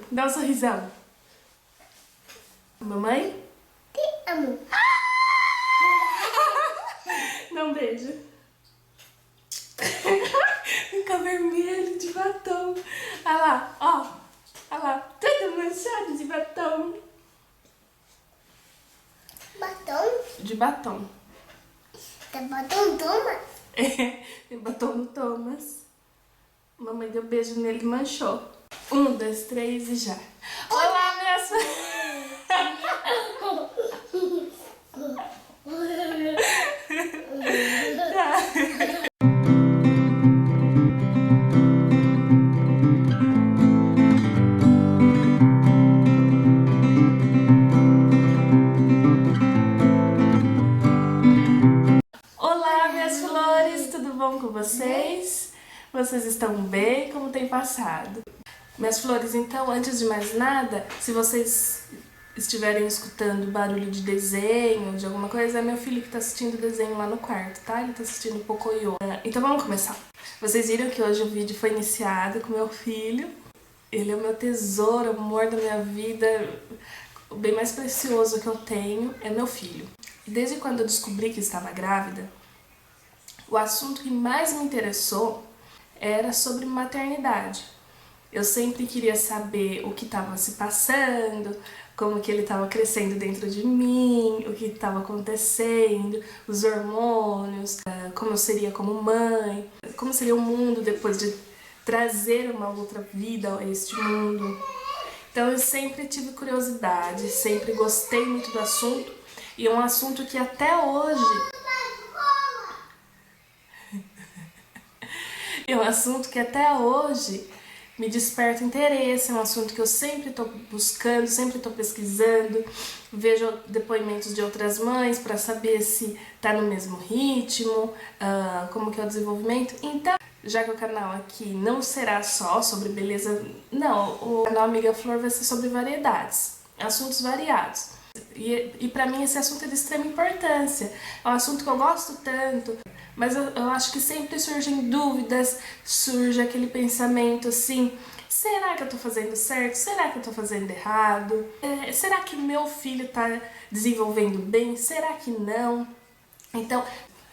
Dá um sorrisão. Mamãe? Te amo. Dá um beijo. Fica vermelho de batom. Olha lá, ó. Olha lá, todo manchado de batom. Batom? De batom. Tem batom, toma? É, tem batom no Thomas. Mamãe deu beijo nele e manchou. 1, 2, 3 e já. Olá, minhas... Tá. Olá, minhas flores, tudo bom com vocês? Vocês estão bem? Como tem passado? Minhas flores, então, antes de mais nada, se vocês estiverem escutando barulho de desenho, de alguma coisa, é meu filho que tá assistindo desenho lá no quarto, tá? Ele tá assistindo Pocoyo. Então vamos começar. Vocês viram que hoje o vídeo foi iniciado com meu filho. Ele é o meu tesouro, o amor da minha vida. O bem mais precioso que eu tenho é meu filho. E desde quando eu descobri que estava grávida, o assunto que mais me interessou era sobre maternidade. Eu sempre queria saber o que estava se passando, como que ele estava crescendo dentro de mim, o que estava acontecendo, os hormônios, como eu seria como mãe, como seria o mundo depois de trazer uma outra vida a este mundo. Então eu sempre tive curiosidade, sempre gostei muito do assunto, e é um assunto que até hoje... me desperta interesse, é um assunto que eu sempre estou buscando, sempre estou pesquisando, vejo depoimentos de outras mães para saber se está no mesmo ritmo, como que é o desenvolvimento. Então, já que o canal aqui não será só sobre beleza, não, o canal Amiga Flor vai ser sobre variedades, assuntos variados. E para mim esse assunto é de extrema importância, é um assunto que eu gosto tanto, mas eu acho que sempre surgem dúvidas, surge aquele pensamento assim, será que eu tô fazendo certo? Será que eu tô fazendo errado? Será que meu filho tá desenvolvendo bem? Será que não? Então,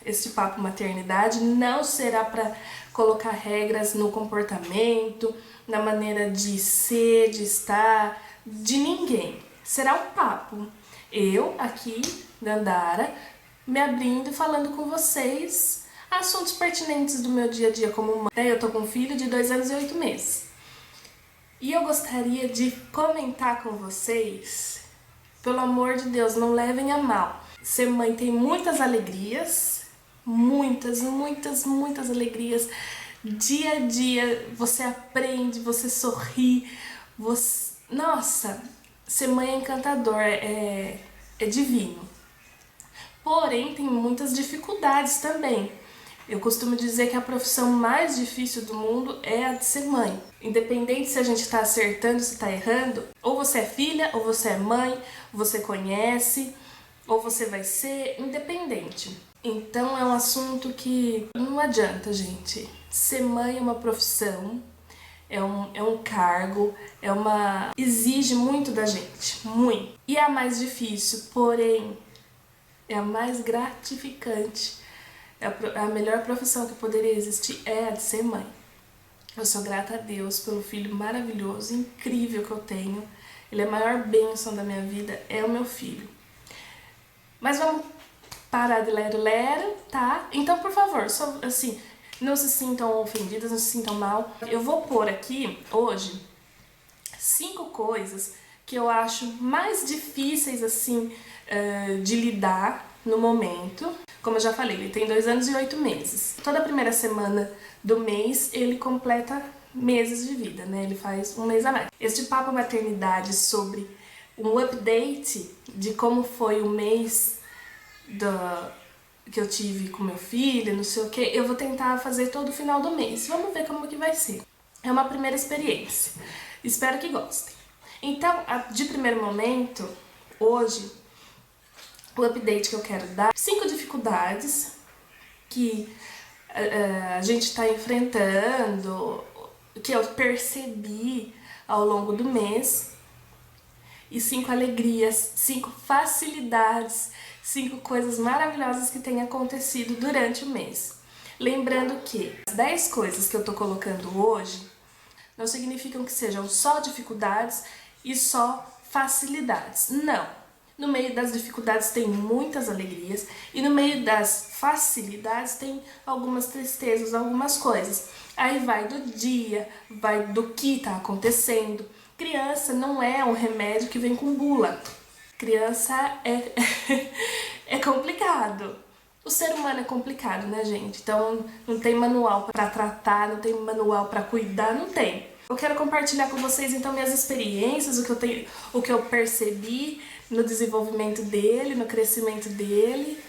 este papo maternidade não será para colocar regras no comportamento, na maneira de ser, de estar, de ninguém. Será um papo. Eu, aqui, Dandara, me abrindo e falando com vocês assuntos pertinentes do meu dia a dia como mãe. Eu tô com um filho de 2 anos e 8 meses. E eu gostaria de comentar com vocês, pelo amor de Deus, não levem a mal. Ser mãe tem muitas alegrias, muitas alegrias. Dia a dia você aprende, você sorri, Nossa, ser mãe é encantador, é divino. Porém, tem muitas dificuldades também. Eu costumo dizer que a profissão mais difícil do mundo é a de ser mãe. Independente se a gente está acertando, se está errando, ou você é filha, ou você é mãe, você conhece, ou você vai ser, independente. Então é um assunto que não adianta, gente. Ser mãe é uma profissão, é um cargo, exige muito da gente, muito. E é a mais difícil, porém, é a mais gratificante. A melhor profissão que poderia existir é a de ser mãe. Eu sou grata a Deus pelo filho maravilhoso, incrível que eu tenho. Ele é a maior bênção da minha vida, é o meu filho. Mas vamos parar de lero-lero, tá? Então, por favor, só assim, não se sintam ofendidas, não se sintam mal. Eu vou pôr aqui, hoje, 5 coisas que eu acho mais difíceis, assim, de lidar no momento. Como eu já falei, ele tem 2 anos e 8 meses. Toda a primeira semana do mês, ele completa meses de vida, né? Ele faz um mês a mais. Este papo maternidade sobre um update de como foi o mês que eu tive com meu filho, não sei o que, eu vou tentar fazer todo final do mês. Vamos ver como que vai ser. É uma primeira experiência. Espero que gostem. Então, de primeiro momento, hoje, o update que eu quero dar, 5 dificuldades que a gente está enfrentando, que eu percebi ao longo do mês, e 5 alegrias, 5 facilidades, 5 coisas maravilhosas que têm acontecido durante o mês. Lembrando que as 10 coisas que eu tô colocando hoje não significam que sejam só dificuldades e só facilidades. Não! No meio das dificuldades tem muitas alegrias e no meio das facilidades tem algumas tristezas, algumas coisas. Aí vai do dia, vai do que tá acontecendo. Criança não é um remédio que vem com bula. Criança é complicado. O ser humano é complicado, né, gente? Então não tem manual para tratar, não tem manual para cuidar, não tem. Eu quero compartilhar com vocês então minhas experiências, o que eu percebi no desenvolvimento dele, no crescimento dele.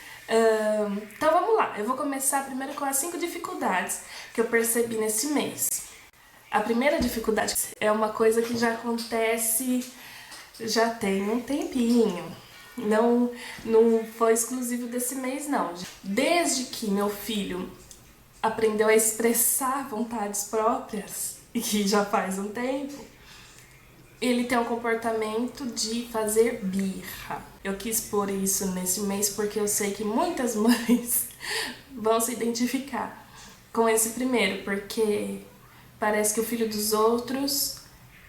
Então vamos lá, eu vou começar primeiro com as 5 dificuldades que eu percebi nesse mês. A primeira dificuldade é uma coisa que já acontece já tem um tempinho. Não foi exclusivo desse mês, não. Desde que meu filho aprendeu a expressar vontades próprias, e que já faz um tempo, ele tem um comportamento de fazer birra. Eu quis pôr isso nesse mês porque eu sei que muitas mães vão se identificar com esse primeiro, porque parece que o filho dos outros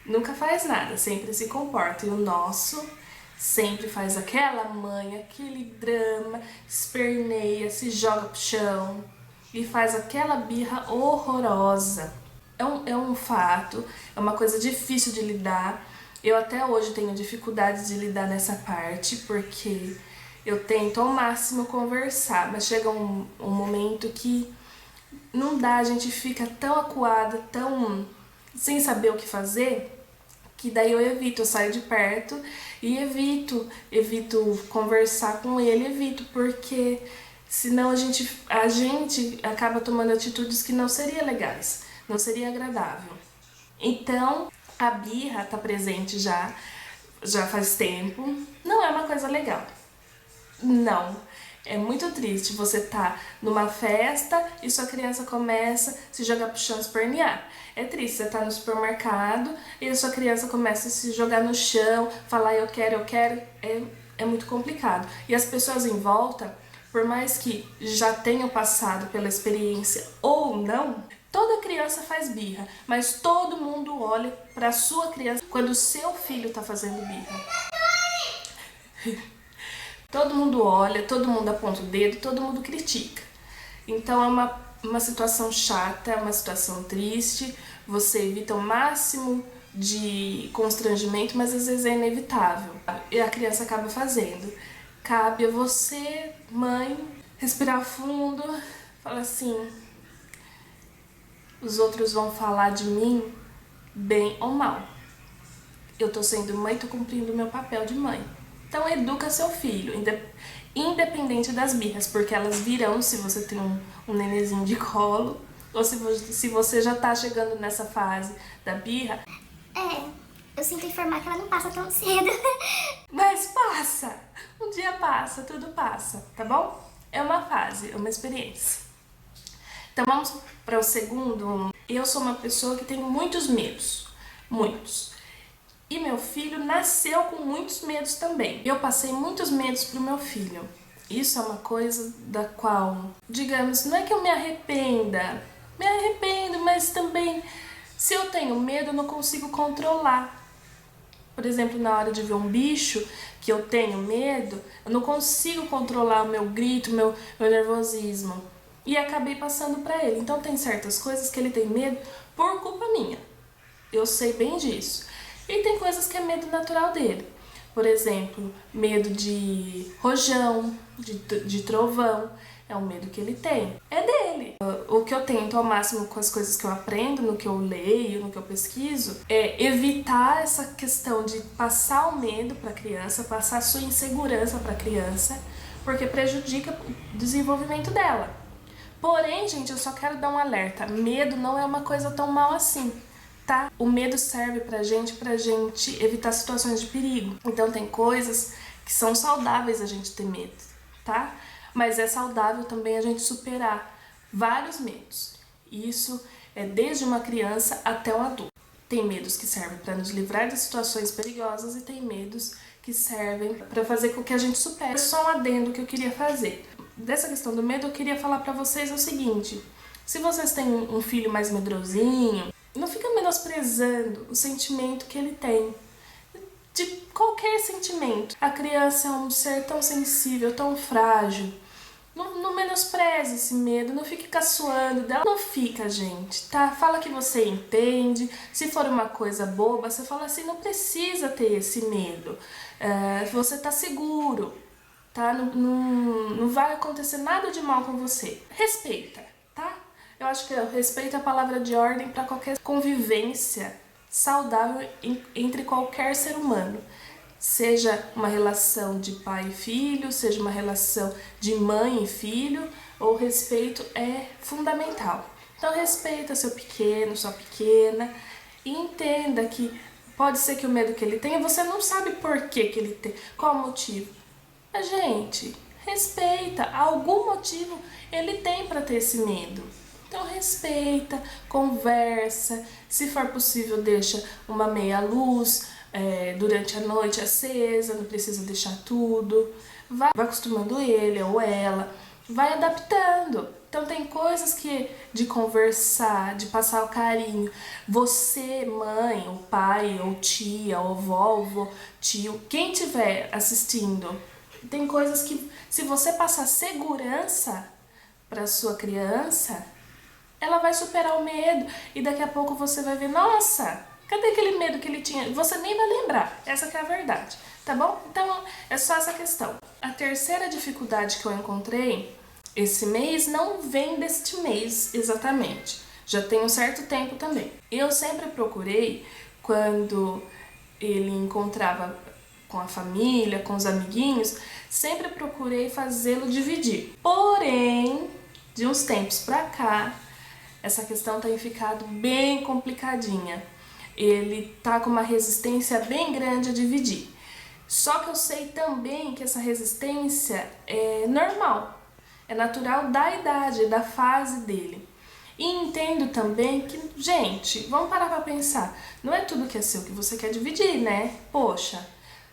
nunca faz nada, sempre se comporta, e o nosso sempre faz aquela mãe, aquele drama, esperneia, se joga pro chão e faz aquela birra horrorosa. É um fato, é uma coisa difícil de lidar. Eu até hoje tenho dificuldades de lidar nessa parte, porque eu tento ao máximo conversar, mas chega um momento que não dá, a gente fica tão acuada, tão sem saber o que fazer, que daí eu saio de perto e evito conversar com ele, porque senão a gente acaba tomando atitudes que não seriam legais, não seria agradável. Então, a birra tá presente já faz tempo, não é uma coisa legal. Não, é muito triste você tá numa festa e sua criança começa a se jogar pro chão e espernear. É triste, você tá no supermercado e a sua criança começa a se jogar no chão, falar eu quero, é muito complicado. E as pessoas em volta, por mais que já tenham passado pela experiência ou não, toda criança faz birra, mas todo mundo olha pra sua criança quando o seu filho tá fazendo birra. Todo mundo olha, todo mundo aponta o dedo, todo mundo critica. Então é uma situação chata, é uma situação triste, você evita o máximo de constrangimento, mas às vezes é inevitável. E a criança acaba fazendo. Cabe a você, mãe, respirar fundo, falar assim, os outros vão falar de mim bem ou mal. Eu tô sendo mãe, tô cumprindo o meu papel de mãe. Então educa seu filho, independente das birras, porque elas virão se você tem um nenenzinho de colo, ou se você já tá chegando nessa fase da birra. Eu sinto informar que ela não passa tão cedo. Mas passa! Um dia passa, tudo passa, tá bom? É uma fase, é uma experiência. Então vamos para o segundo. Eu sou uma pessoa que tem muitos medos, muitos. E meu filho nasceu com muitos medos também. Eu passei muitos medos pro meu filho. Isso é uma coisa da qual, digamos, não é que eu me arrependo, mas também, se eu tenho medo, eu não consigo controlar. Por exemplo, na hora de ver um bicho que eu tenho medo, eu não consigo controlar o meu grito, meu nervosismo. E acabei passando pra ele. Então tem certas coisas que ele tem medo por culpa minha. Eu sei bem disso. E tem coisas que é medo natural dele. Por exemplo, medo de rojão, de trovão. É um medo que ele tem. É dele. O que eu tento ao máximo com as coisas que eu aprendo, no que eu leio, no que eu pesquiso, é evitar essa questão de passar o medo para a criança, passar a sua insegurança para a criança, porque prejudica o desenvolvimento dela. Porém, gente, eu só quero dar um alerta. Medo não é uma coisa tão mal assim. Tá? O medo serve pra gente evitar situações de perigo. Então tem coisas que são saudáveis a gente ter medo, tá? Mas é saudável também a gente superar vários medos. Isso é desde uma criança até um adulto. Tem medos que servem para nos livrar de situações perigosas e tem medos que servem para fazer com que a gente supere. Só um adendo que eu queria fazer. Dessa questão do medo, eu queria falar para vocês o seguinte: se vocês têm um filho mais medrosinho, não fica menosprezando o sentimento que ele tem. De qualquer sentimento. A criança é um ser tão sensível, tão frágil. Não menospreze esse medo, não fique caçoando dela. Não fica, gente, tá? Fala que você entende. Se for uma coisa boba, você fala assim, não precisa ter esse medo. Você tá seguro, tá? Não vai acontecer nada de mal com você. Respeita, tá? Eu acho que respeito é a palavra de ordem para qualquer convivência saudável entre qualquer ser humano. Seja uma relação de pai e filho, seja uma relação de mãe e filho, o respeito é fundamental. Então respeita seu pequeno, sua pequena, e entenda que pode ser que o medo que ele tenha, você não sabe por que ele tem, qual o motivo. Mas, gente, respeita, algum motivo ele tem para ter esse medo. Então respeita, conversa, se for possível deixa uma meia luz durante a noite acesa, não precisa deixar tudo, vai acostumando ele ou ela, vai adaptando. Então tem coisas que de conversar, de passar o carinho, você, mãe, ou pai, ou tia, ou vovó, tio, quem estiver assistindo, tem coisas que se você passar segurança para sua criança, ela vai superar o medo e daqui a pouco você vai ver, nossa, cadê aquele medo que ele tinha? Você nem vai lembrar, essa que é a verdade, tá bom? Então é só essa questão. A terceira dificuldade que eu encontrei esse mês não vem deste mês exatamente, já tem um certo tempo também. Eu sempre procurei, quando ele encontrava com a família, com os amiguinhos, sempre procurei fazê-lo dividir. Porém, de uns tempos pra cá, essa questão tem ficado bem complicadinha. Ele tá com uma resistência bem grande a dividir. Só que eu sei também que essa resistência é normal, é natural da idade, da fase dele. E entendo também que, gente, vamos parar pra pensar, não é tudo que é seu que você quer dividir, né? Poxa,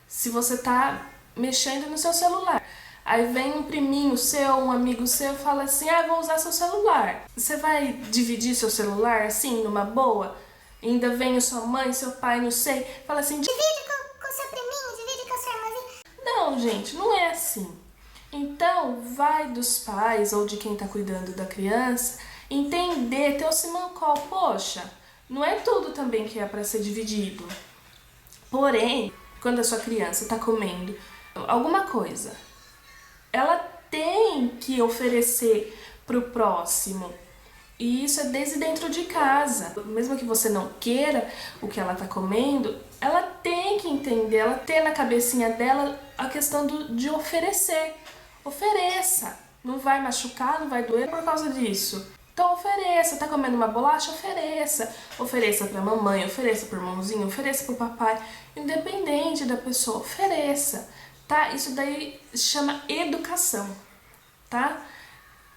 se você tá mexendo no seu celular, aí vem um priminho seu, um amigo seu e fala assim, vou usar seu celular. Você vai dividir seu celular assim, numa boa? Ainda vem a sua mãe, seu pai, não sei, fala assim, divide com seu priminho, divide com a sua irmãzinha. Não, gente, não é assim. Então, vai dos pais ou de quem tá cuidando da criança entender, ter o simancol, poxa, não é tudo também que é para ser dividido. Porém, quando a sua criança tá comendo alguma coisa, ela tem que oferecer pro próximo. E isso é desde dentro de casa. Mesmo que você não queira o que ela tá comendo, ela tem que entender, ela tem na cabecinha dela a questão de oferecer. Ofereça. Não vai machucar, não vai doer por causa disso. Então ofereça. Tá comendo uma bolacha? Ofereça. Ofereça pra mamãe, ofereça pro irmãozinho, ofereça pro papai. Independente da pessoa, ofereça. Tá? Isso daí se chama educação, tá?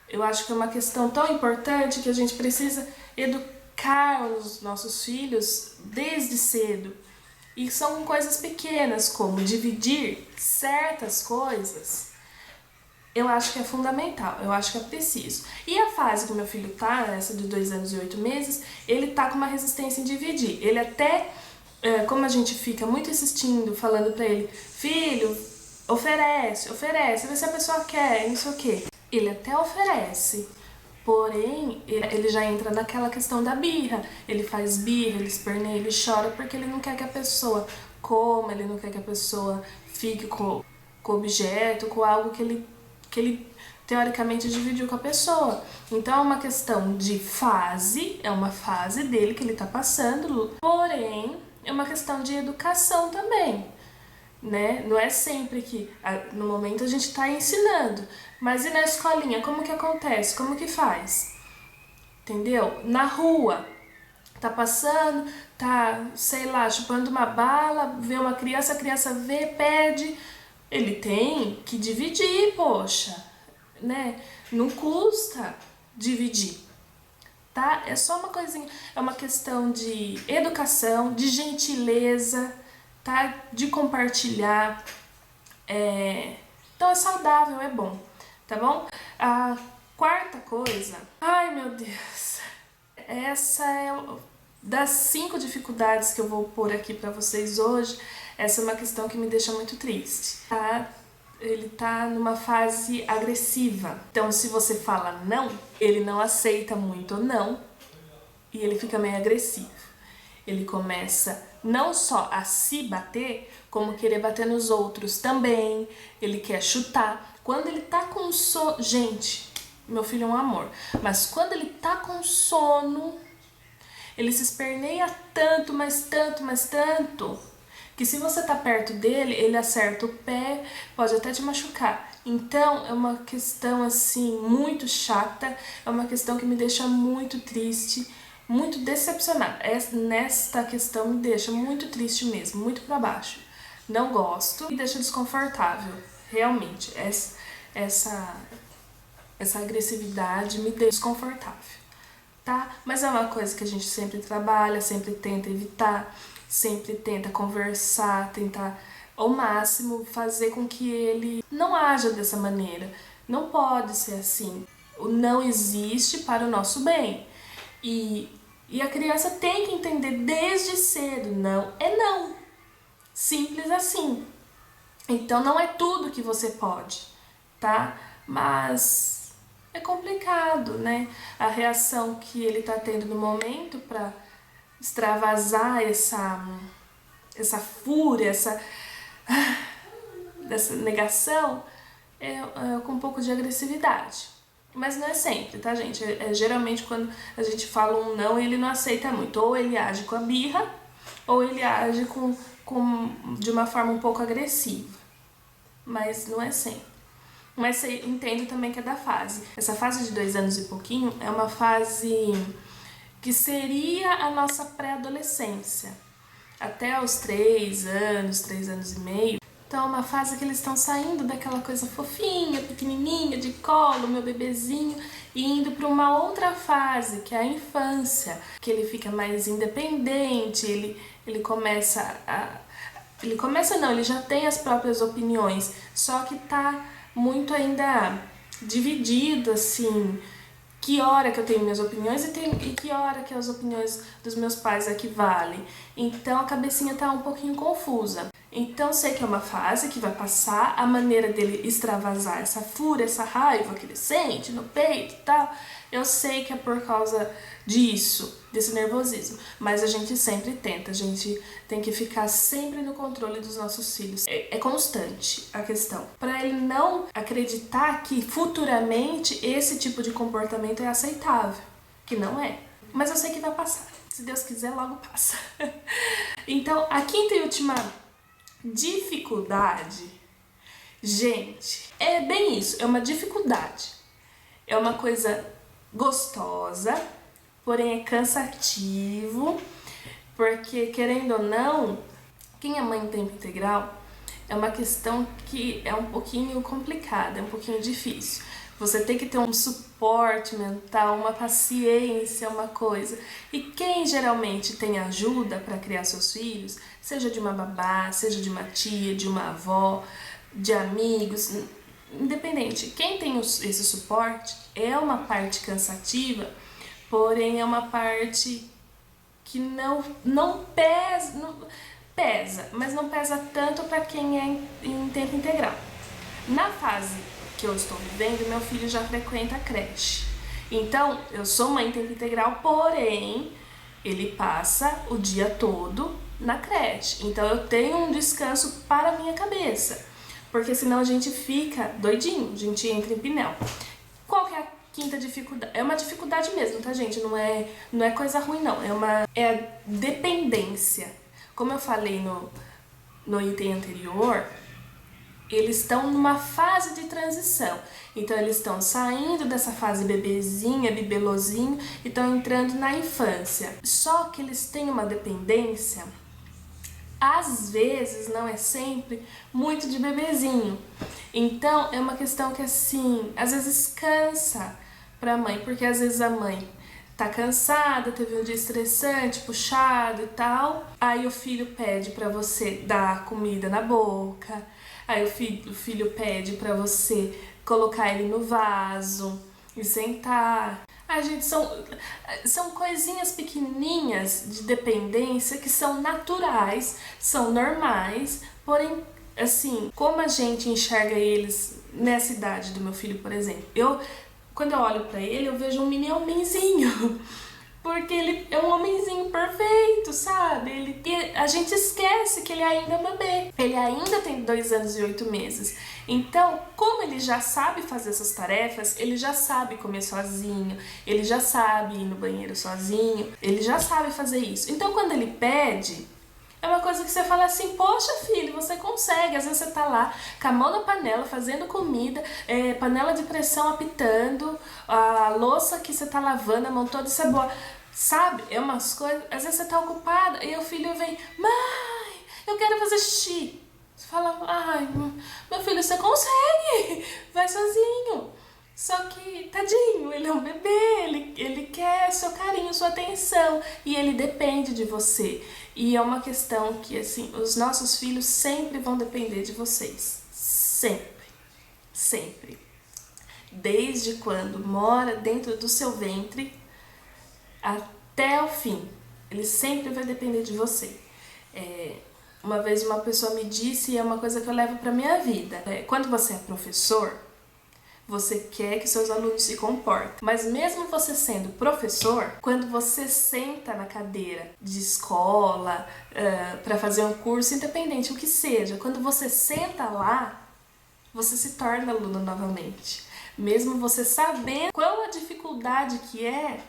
Eu acho que é uma questão tão importante que a gente precisa educar os nossos filhos desde cedo. E são coisas pequenas, como dividir certas coisas. Eu acho que é fundamental, eu acho que é preciso. E a fase que meu filho tá, essa de 2 anos e 8 meses, ele tá com uma resistência em dividir. Ele até, como a gente fica muito insistindo, falando pra ele, filho, oferece, vê se a pessoa quer, não sei o quê. Ele até oferece, porém, ele já entra naquela questão da birra. Ele faz birra, ele esperneia, ele chora porque ele não quer que a pessoa coma, ele não quer que a pessoa fique com o objeto, com algo que ele teoricamente dividiu com a pessoa. Então é uma questão de fase, é uma fase dele que ele tá passando, porém, é uma questão de educação também. Né? Não é sempre que no momento a gente está ensinando, mas e na escolinha, como que acontece? Como que faz? Entendeu? Na rua, tá passando, tá, sei lá, chupando uma bala, vê uma criança, a criança vê, pede, ele tem que dividir, poxa, né? Não custa dividir, tá? É só uma coisinha, é uma questão de educação, de gentileza, tá? De compartilhar. Então é saudável, é bom, tá bom? A quarta coisa, ai meu Deus, essa é das 5 dificuldades que eu vou pôr aqui pra vocês hoje, essa é uma questão que me deixa muito triste, tá? Ele tá numa fase agressiva. Então, se você fala não, ele não aceita muito não e ele fica meio agressivo. Ele começa não só a se bater, como querer bater nos outros também. Ele quer chutar. Quando ele tá com sono... Gente, meu filho é um amor. Mas quando ele tá com sono, ele se esperneia tanto, mas tanto, que se você tá perto dele, ele acerta o pé, pode até te machucar. Então, é uma questão, assim, muito chata, é uma questão que me deixa muito triste, muito decepcionada. Nesta questão me deixa muito triste mesmo, muito pra baixo. Não gosto e deixa desconfortável, realmente. Essa agressividade me deixa desconfortável, tá? Mas é uma coisa que a gente sempre trabalha, sempre tenta evitar, sempre tenta conversar, tentar ao máximo fazer com que ele não haja dessa maneira. Não pode ser assim. O não existe para o nosso bem. E a criança tem que entender desde cedo, não é não. Simples assim. Então não é tudo que você pode, tá? Mas é complicado, né? A reação que ele tá tendo no momento para extravasar essa fúria, essa negação, com um pouco de agressividade. Mas não é sempre, tá, gente? Geralmente quando a gente fala um não, ele não aceita muito. Ou ele age com a birra, ou ele age de uma forma um pouco agressiva. Mas não é sempre. Mas eu entendo também que é da fase. Essa fase de 2 anos e pouquinho é uma fase que seria a nossa pré-adolescência, até os 3 anos, 3 anos e meio. Então é uma fase que eles estão saindo daquela coisa fofinha, pequenininha, de colo, meu bebezinho, e indo para uma outra fase, que é a infância, que ele fica mais independente, ele começa a... ele já tem as próprias opiniões, só que tá muito ainda dividido, assim, que hora que eu tenho minhas opiniões e que hora que as opiniões dos meus pais equivalem. Então a cabecinha tá um pouquinho confusa. Então sei que é uma fase que vai passar, a maneira dele extravasar essa fúria, essa raiva que ele sente no peito e tal, eu sei que é por causa disso, desse nervosismo, mas a gente sempre tenta, a gente tem que ficar sempre no controle dos nossos filhos. É constante a questão, para ele não acreditar que futuramente esse tipo de comportamento é aceitável, que não é. Mas eu sei que vai passar, se Deus quiser logo passa. Então a quinta e última dificuldade, gente, é bem isso, é uma dificuldade, é uma coisa gostosa, porém é cansativo, porque querendo ou não, quem é mãe em tempo integral é uma questão que é um pouquinho complicada, é um pouquinho difícil. Você tem que ter um suporte mental, uma paciência, uma coisa. E quem geralmente tem ajuda para criar seus filhos, seja de uma babá, seja de uma tia, de uma avó, de amigos, independente, quem tem esse suporte é uma parte cansativa, porém é uma parte que não pesa, mas não pesa tanto para quem é em tempo integral. Na fase que eu estou vivendo, meu filho já frequenta a creche. Então, eu sou mãe em tempo integral, porém, ele passa o dia todo na creche. Então, eu tenho um descanso para a minha cabeça, porque senão a gente fica doidinho, a gente entra em pneu. Qual que é a quinta dificuldade? É uma dificuldade mesmo, tá, gente? Não é coisa ruim, não. É a dependência. Como eu falei no item anterior, eles estão numa fase de transição. Então, eles estão saindo dessa fase bebezinha, bibelozinho, e estão entrando na infância. Só que eles têm uma dependência, às vezes, não é sempre, muito de bebezinho. Então, é uma questão que, assim, às vezes cansa pra mãe, porque às vezes a mãe tá cansada, teve um dia estressante, puxado e tal. Aí o filho pede pra você dar comida na boca. Aí o filho pede pra você colocar ele no vaso e sentar. A gente, são coisinhas pequenininhas de dependência que são naturais, são normais, porém, assim, como a gente enxerga eles nessa idade do meu filho, por exemplo, quando eu olho pra ele, eu vejo um mini homenzinho, porque ele é um homenzinho perfeito, sabe? E a gente esquece que ele ainda é bebê, ele ainda tem 2 anos e 8 meses. Então, como ele já sabe fazer essas tarefas, ele já sabe comer sozinho, ele já sabe ir no banheiro sozinho, ele já sabe fazer isso. Então, quando ele pede, é uma coisa que você fala assim, poxa filho, você consegue. Às vezes você tá lá com a mão na panela, fazendo comida, panela de pressão apitando, a louça que você tá lavando, a mão toda cebola, sabe? É umas coisas, às vezes você tá ocupada e o filho vem, mãe, eu quero fazer xixi. Você fala, ai, meu filho, você consegue, vai sozinho. Só que, tadinho, ele é um bebê, ele quer seu carinho, sua atenção, e ele depende de você. E é uma questão que, assim, os nossos filhos sempre vão depender de vocês. Sempre. Sempre. Desde quando mora dentro do seu ventre até o fim. Ele sempre vai depender de você. Uma vez uma pessoa me disse, e é uma coisa que eu levo pra minha vida. Quando você é professor, você quer que seus alunos se comportem. Mas mesmo você sendo professor, quando você senta na cadeira de escola para fazer um curso, independente, o que seja, quando você senta lá, você se torna aluno novamente. Mesmo você sabendo qual a dificuldade que é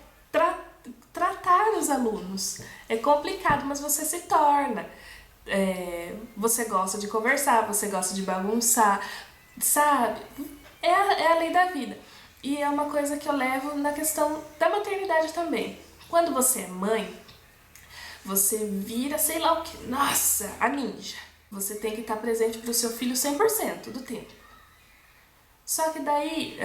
tratar os alunos. É complicado, mas você se torna. Você gosta de conversar, você gosta de bagunçar, sabe? É a lei da vida. E é uma coisa que eu levo na questão da maternidade também. Quando você é mãe, você vira sei lá o que. Nossa, a ninja. Você tem que estar presente para o seu filho 100% do tempo. Só que daí,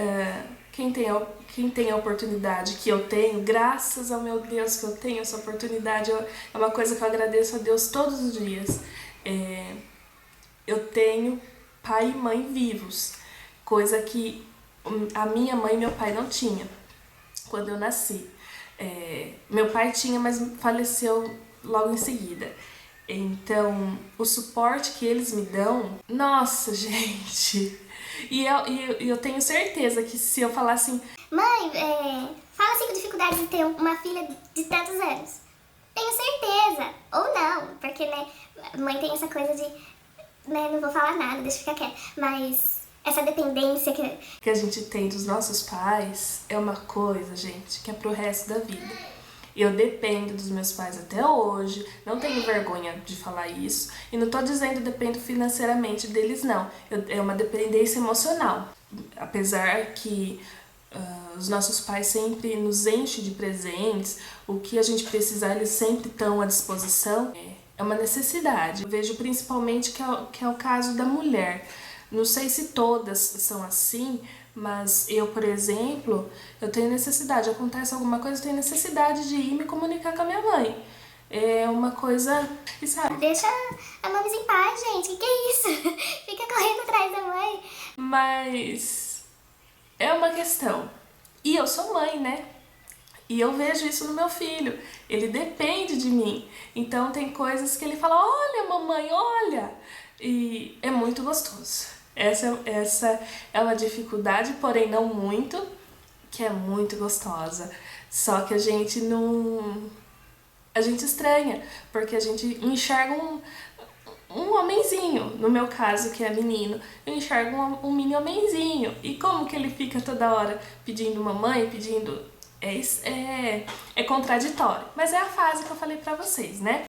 quem tem a oportunidade que eu tenho, graças ao meu Deus que eu tenho essa oportunidade, é uma coisa que eu agradeço a Deus todos os dias. Eu tenho pai e mãe vivos. Coisa que a minha mãe e meu pai não tinham quando eu nasci. Meu pai tinha, mas faleceu logo em seguida. Então, o suporte que eles me dão, nossa, gente! E eu tenho certeza que se eu falar assim, mãe, fala assim com dificuldade de ter uma filha de tantos anos. Tenho certeza. Ou não, porque, né, mãe tem essa coisa de, né, não vou falar nada, deixa ficar quieto. Mas essa dependência que a gente tem dos nossos pais é uma coisa, gente, que é pro resto da vida. Eu dependo dos meus pais até hoje, não tenho vergonha de falar isso. E não tô dizendo dependo financeiramente deles, não. É uma dependência emocional. Apesar que os nossos pais sempre nos enchem de presentes, o que a gente precisar eles sempre estão à disposição. É uma necessidade. Eu vejo principalmente que é o caso da mulher. Não sei se todas são assim, mas eu, por exemplo, eu tenho necessidade, acontece alguma coisa, eu tenho necessidade de ir me comunicar com a minha mãe. É uma coisa, e sabe? Deixa a mames em paz, gente, que é isso? Fica correndo atrás da mãe. Mas é uma questão. E eu sou mãe, né? E eu vejo isso no meu filho. Ele depende de mim. Então tem coisas que ele fala, olha mamãe, olha. E é muito gostoso. Essa é uma dificuldade, porém não muito, que é muito gostosa. Só que a gente não... A gente estranha, porque a gente enxerga um homenzinho. No meu caso, que é menino, eu enxergo um mini homenzinho. E como que ele fica toda hora pedindo mamãe, pedindo... É contraditório. Mas é a fase que eu falei pra vocês, né?